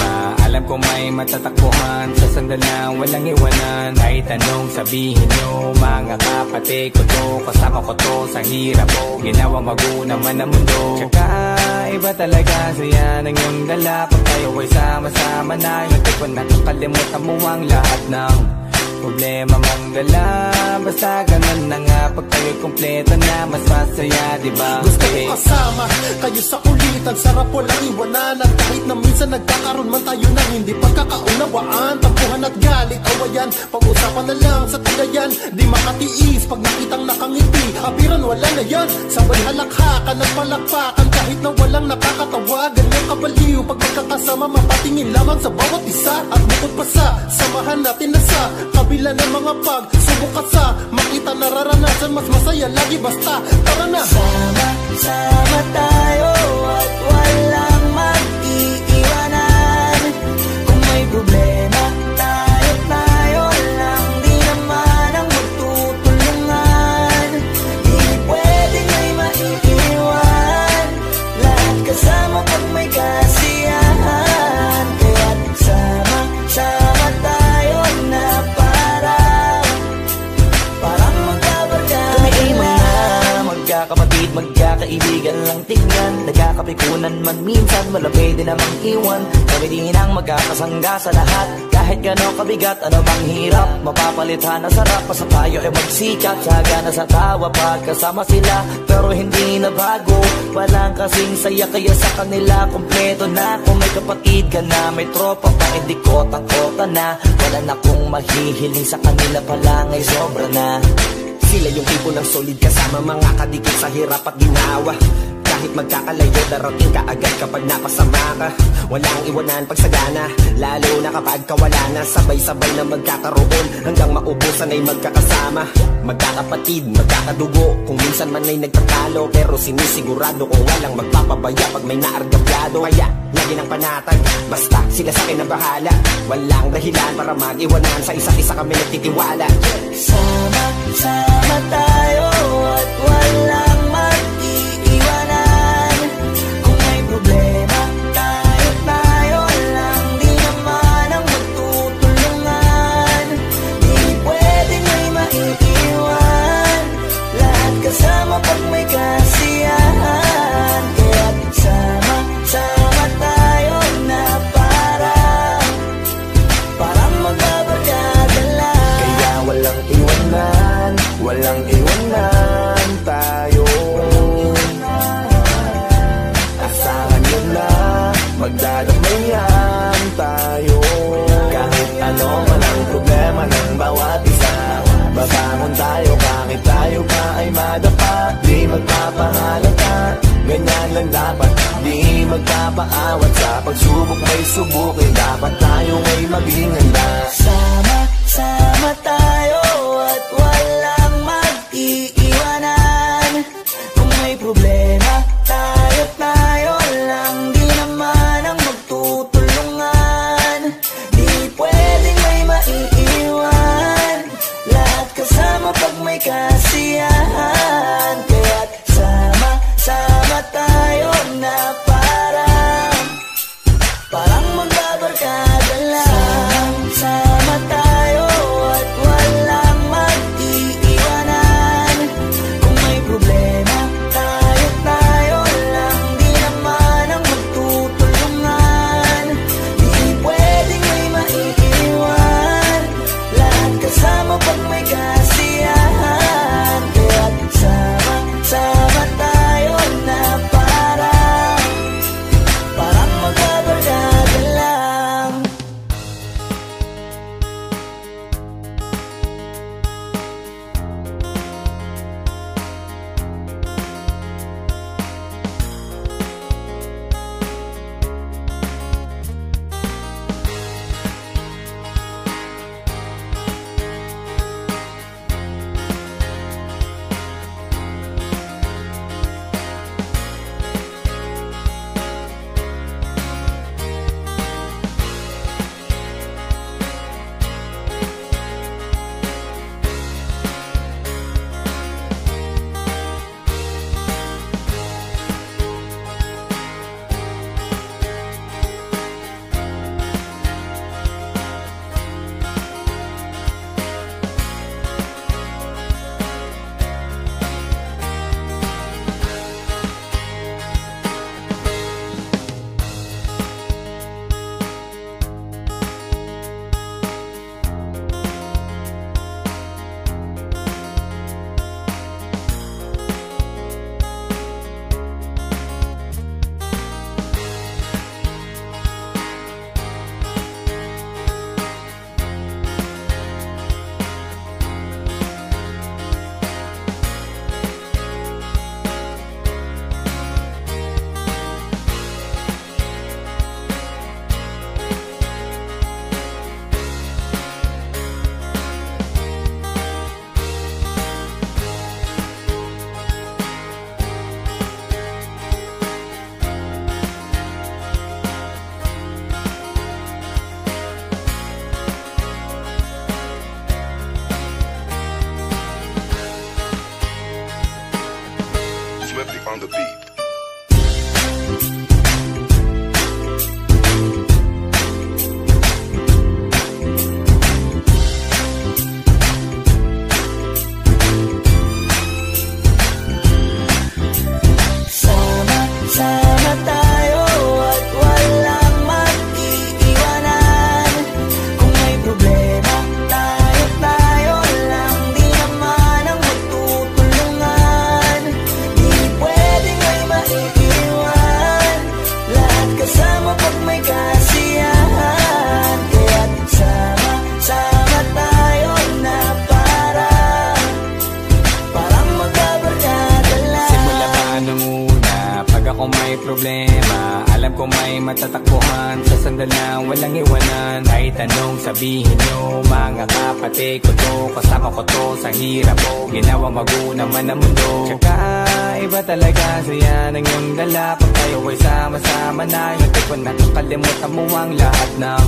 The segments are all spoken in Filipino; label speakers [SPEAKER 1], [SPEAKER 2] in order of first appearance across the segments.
[SPEAKER 1] problema. Alam ko may matatakbuhan sa sandalang walang iwanan. Kahit anong sabihin nyo, mga kapatid ko to, kasama ko to sa hirap ko, ginawa magulang man ang mundo. Tsaka iba talaga saya ng iyong dala. Pag tayo ay sama-sama na, hindi ko nakakalimutan mo ang lahat ng problema mong dala. Basta ganun na nga, pag tayo'y kompleto na, mas masaya, diba?
[SPEAKER 2] Gusto ko kasama kayo sa kulitan, sarap walang iwanan. At kahit na minsan nagkakaroon man tayo ng hindi pagkakaunawaan, tampuhan at galit, awayan, pag-usapan na lang sa tagayan. Di makatiis pag nakitang nakangiti, apiran wala na yan. Sabay halakhakan at palakpakan, kahit na walang nakakatawa. Ganyan kabaliw pag magkakasama, mapatingin lamang sa bawat isa. At bukod pa sa samahan natin na sa kabila ng mga pagsubok ka sa makita nararanasan, mas masaya lagi basta tara na.
[SPEAKER 3] Sama tayo at walang mag-iiwanan. Kung may problema, tayo lang, di naman ang magtutulungan. Di pwedeng may maiiwan, lahat kasama pag may kasiyahan. Kaya't sama tayo na parang magkabarkada. Kami ay mga magkakapatid, magkakaibigan lang tingnan. Nagkakapikunan man minsan, malapit din namang iwan. Kami din ang magkakasangga sa lahat. Kahit gano'ng kabigat, ano bang hirap, mapapalitan na sarap. Basta tayo ay magsikap, tsaga na sa tawa pagkasama sila. Pero hindi na bago, walang kasing saya, kaya sa kanila kompleto na. Kung may kapatid ka na, may tropa pa, hindi kotang-kota na. Wala na kong mahihiling sa kanila pala, ngay sobra na.
[SPEAKER 4] Sila yung tipo ng solid kasama, mga kadikit sa hirap at ginawa. Kahit magkakalayo, darating ka agad kapag napasama ka. Walang iwanan pag sagana, lalo na kapag kawala na. Sabay-sabay na magkakaroon, hanggang maubusan ay magkakasama. Magkakapatid, magkakadugo, kung minsan man ay nagtatalo, pero sinisigurado ko walang magpapabaya pag may naargabyado. Kaya lagi ng panatag, basta sila sa akin ang bahala. Walang dahilan para mag-iwanan, sa isa't isa kami nagtitiwala.
[SPEAKER 3] Sama tayo at walang mag-iiwanan. Kung may problema, tayo lang, di naman ang magtutulungan. Di pwedeng may maiiwan, lahat kasama pag may kasiyahan. Kaya't sama tayo na parang magbabarkada lang.
[SPEAKER 4] Kaya walang iwanan tayo. Asahan nyo na, magdadamayan tayo. Kahit ano man ang problema ng bawat isa, babangon tayo kahit tayo pa ay madapa. Di magpapahalata, ganyan lang dapat. Di magpapaawat, sa pagsubok may subukin. Dapat tayo ay maging handa.
[SPEAKER 3] Sama tayo at walang mag-iiwanan. Kung may problema, tayo lang, di naman ang magtutulungan. Di pwedeng may maiiwan, lahat kasama pag may kasiyahan. Kaya't sama tayo na parang magbabarkada lang. Sama tayo at
[SPEAKER 1] may problema, alam ko may matatakbuhan. Sa sandalang walang iwanan, kahit anong sabihin nyo. Mga kapatid ko to, kasama ko to sa hirap ko. Ginawa mago naman ang mundo. Tsaka iba talaga saya ng iyong dala. Pag tayo ay sama-sama na, hindi ko nakakalimutan mo ang lahat ng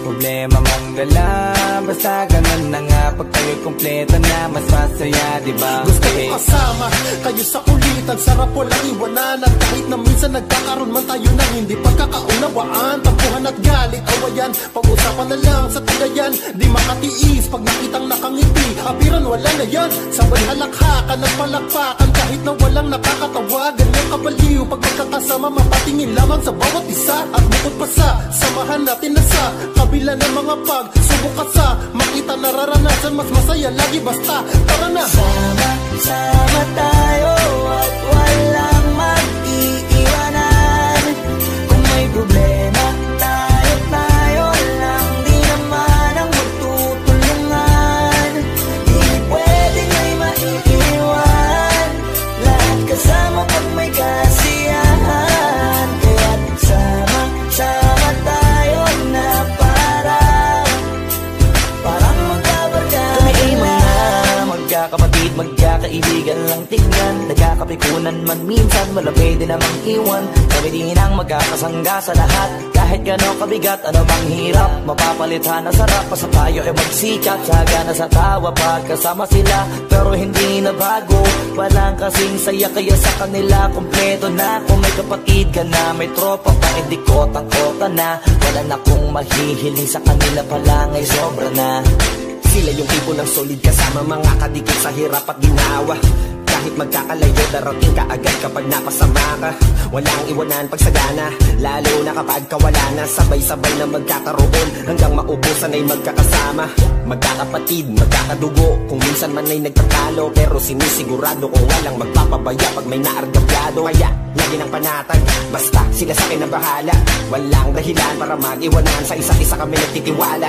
[SPEAKER 1] problema mong dala. Basta ganun na nga, pag tayo'y kompleto na, mas masaya, diba?
[SPEAKER 2] Gusto ko kasama kayo sa kulitan, sarap walang iwanan. At kahit na minsan nagkakaroon man tayo ng hindi pagkakaunawaan, tampuhan at galit, awayan, pag-usapan na lang sa tagayan. Di makatiis pag nakitang nakangiti, apiran wala na yan. Sabay halakhakan at palakpakan, kahit na walang nakakatawa. Ganyan kabaliw pag magkakasama, mapatingin lamang sa bawat isa. At bukod pa sa samahan natin na sa kabila ng mga pagsubok at sa makita nararanasan, mas masaya lagi basta tara na.
[SPEAKER 3] Sama tayo at walang mag-iiwanan. Kung may problema, tayo lang, di naman ang magtutulungan. Di pwedeng may maiiwan, lahat kasama pag may kasiyahan. Kaya't sama tayo na parang magkabarkada. Kami ay mga magkakapatid, magkakaibigan lang tingnan. Nagkakapikunan man minsan, wala pwede namang iwan. Kami din ang magkakasangga sa lahat. Kahit gano'ng kabigat, ano bang hirap, mapapalitan na sarap. Basta tayo ay magsikap, sagana sa tawa pagkasama sila. Pero hindi na bago, walang kasing saya. Kaya sa kanila kompleto na. Kung may kapatid ka na, may tropa pa, hindi kotang-kota na. Wala na kong mahihiling sa kanila pa lang ay sobra na.
[SPEAKER 4] Sila yung tipo ng solid kasama, mga kadikit sa hirap at ginawa. Kahit magkakalayo, darating ka agad kapag napasama ka. Walang iwanan pagsagana, lalo na kapag kawala na. Sabay-sabay na magkakaroon, hanggang maubusan ay magkakasama. Magkakapatid, magkakadugo, kung minsan man ay nagtatalo. Pero sinisigurado ko walang magpapabaya pag may naargabyado. Kaya lagi ng panatag, basta sila sa akin na bahala. Walang dahilan para mag-iwanan, sa isa't isa kami nagtitiwala.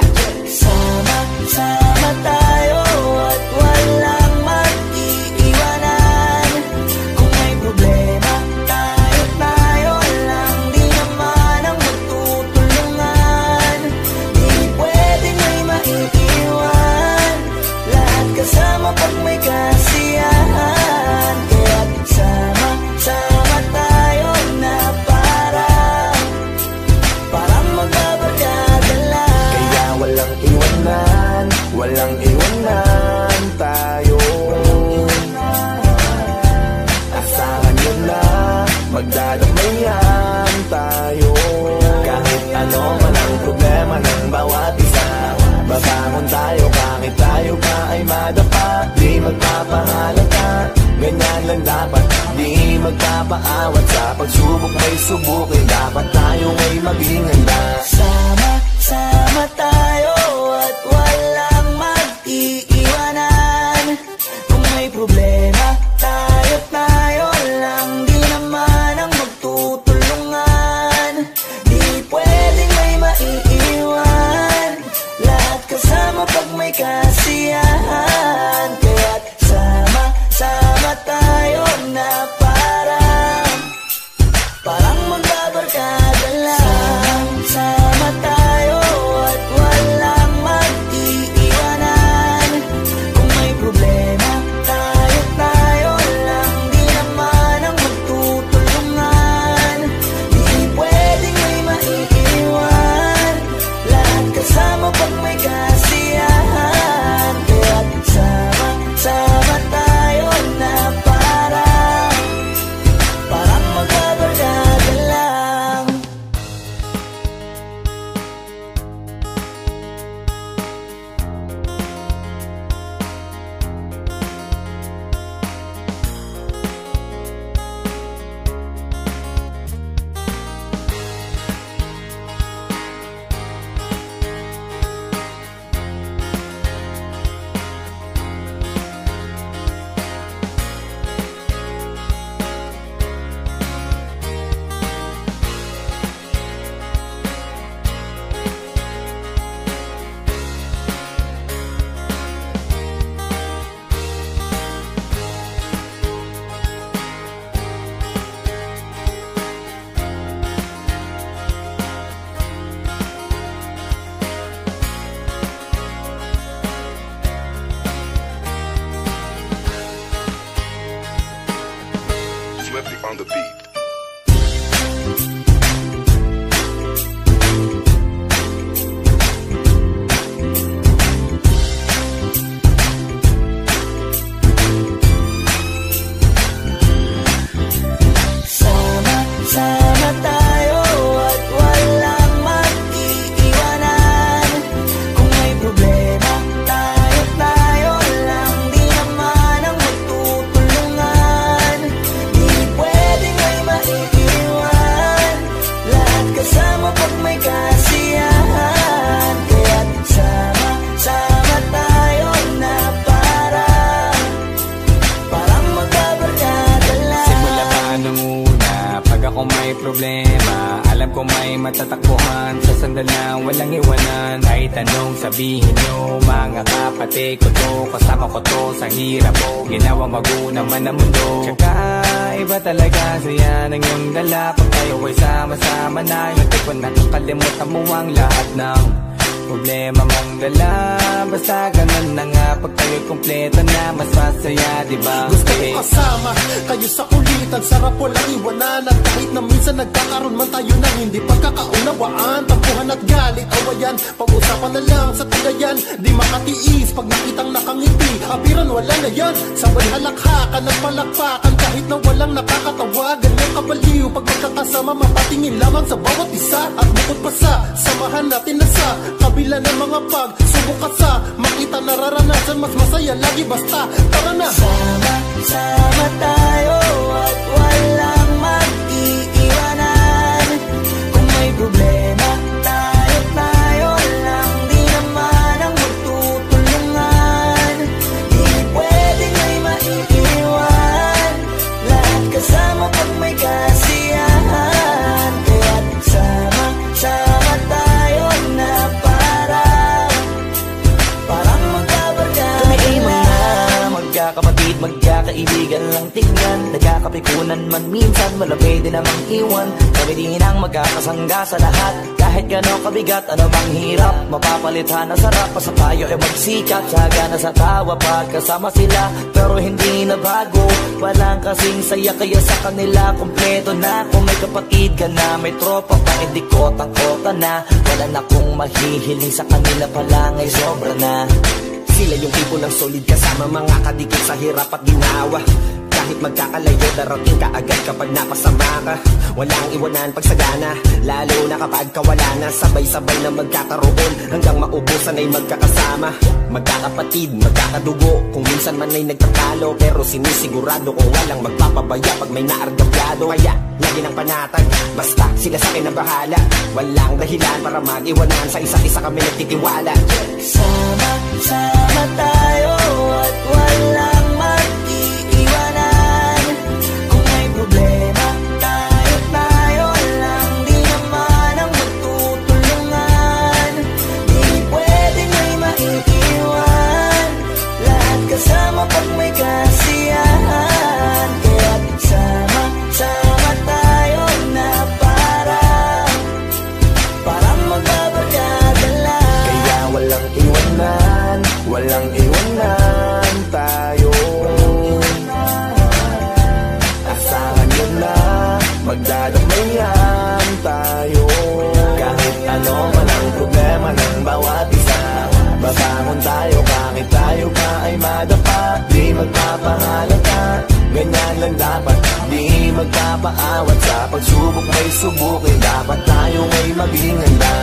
[SPEAKER 3] Sama tayo at walang mag-iiwanan. Kung may problema, tayo lang, di naman ang magtutulungan. Di pwedeng may maiiwan, lahat kasama pag may kasiyahan. Kaya't sama tayo na parang magkabarkada lang.
[SPEAKER 4] Kaya walang iwanan tayo. Asahan nyo na, magdadamayan tayo. Kahit ano man ang problema ng bawat isa, babangon tayo kahit tayo pa ay madapa. Di magpapahalata, ganyan lang dapat. Di magpapaawat, sa pagsubok may subukin. Dapat tayo ay maging handa.
[SPEAKER 3] Sama tayo at walang mag-iiwanan. Kung may problema, tayo lang, di naman ang magtutulungan. Di pwedeng may maiiwan, lahat kasama pag may kasiyahan. Kaya't sama tayo na parang magbabarkada lang. Sama tayo
[SPEAKER 1] walang iwanan. Kahit anong sabihin nyo, mga kapatid ko to, kasama ko to sa hirap ko, ginawa mago naman ang mundo. Tsaka iba talaga saya ng iyong dala, pag tayo ay sama-sama na. Yung tipo nakakalimutan mo ang lahat ng problema mong dala. Basta ganun na nga, pag tayo'y kumpleto na, mas masaya, diba?
[SPEAKER 2] Gusto ko kasama kayo sa kulitan, sarap walang iwanan. At kahit na minsan nagkakaroon man tayo ng hindi pagkakaunawaan, tampuhan at galit, awayan, pag-usapan na lang sa tagayan. Di makatiis pag nakitang nakangiti, abiran wala na yan. Sabay halakhakan at palakpakan, kahit na walang nakakatawa. Ganyang kabaliw pag magkakasama, mapatingin lamang sa bawat isa. At bukod pa sa samahan natin na sa kabila ng mga pagsubok at sa makita nararanasan, mas masaya lagi basta tara na.
[SPEAKER 3] Sama tayo at walang mag-iiwanan. Kung may problema, tayo lang, di naman ang magtutulungan. Di pwedeng may maiiwan, lahat kasama pag may kasiyahan. Kaya't sama tayo na parang magkabarkada. Kami ay mga magkakapatid, magkakaibigan lang tingnan. Nagkakapikunan man minsan, malapit din namang iwan. Kami din ang magkakasangga sa lahat. Kahit gano'ng kabigat, ano bang hirap, mapapalitan na sarap. Pa sa tayo ay magsikat, tsaga na sa tawa pagkasama sila. Pero hindi na bago, walang kasing saya, kaya sa kanila kompleto na. Kung may kapatid ka na, may tropa pa, hindi kota-kota na. Wala na kong mahihiling sa kanila pa lang ay sobra na.
[SPEAKER 4] Sila yung tipo ng solid kasama, mga kadikit sa hirap at ginawa. Kahit magkakalayo, darating ka agad kapag napasama ka. Walang iwanan pagsagana, lalo na kapag kawala na. Sabay-sabay na magkakaroon, hanggang maubusan ay magkakasama. Magkakapatid, magkakadugo, kung minsan man ay nagtatalo, pero sinisigurado kung walang magpapabaya pag may naargabyado. Kaya lagi ng panatag, basta sila sa akin na bahala. Walang dahilan para mag-iwanan, sa isa't isa kami nagtitiwala.
[SPEAKER 3] Sama tayo at walang mag-iiwanan. Kung may problema, tayo lang, di naman ang magtutulungan. Di pwedeng may maiiwan, lahat kasama pag may kasiyahan. Kaya't sama tayo na parang magbabarkada lang.
[SPEAKER 4] Kaya walang iwanan tayo. Asahan nyo na, magdadamayan tayo. Kahit ano man ang problema ng bawat isa, babangon tayo kahit tayo pa ay madapa. Di magpapahalata, ganyan lang dapat. Di magpapaawat sa pagsubok may subukin. Dapat tayo ay maging handa.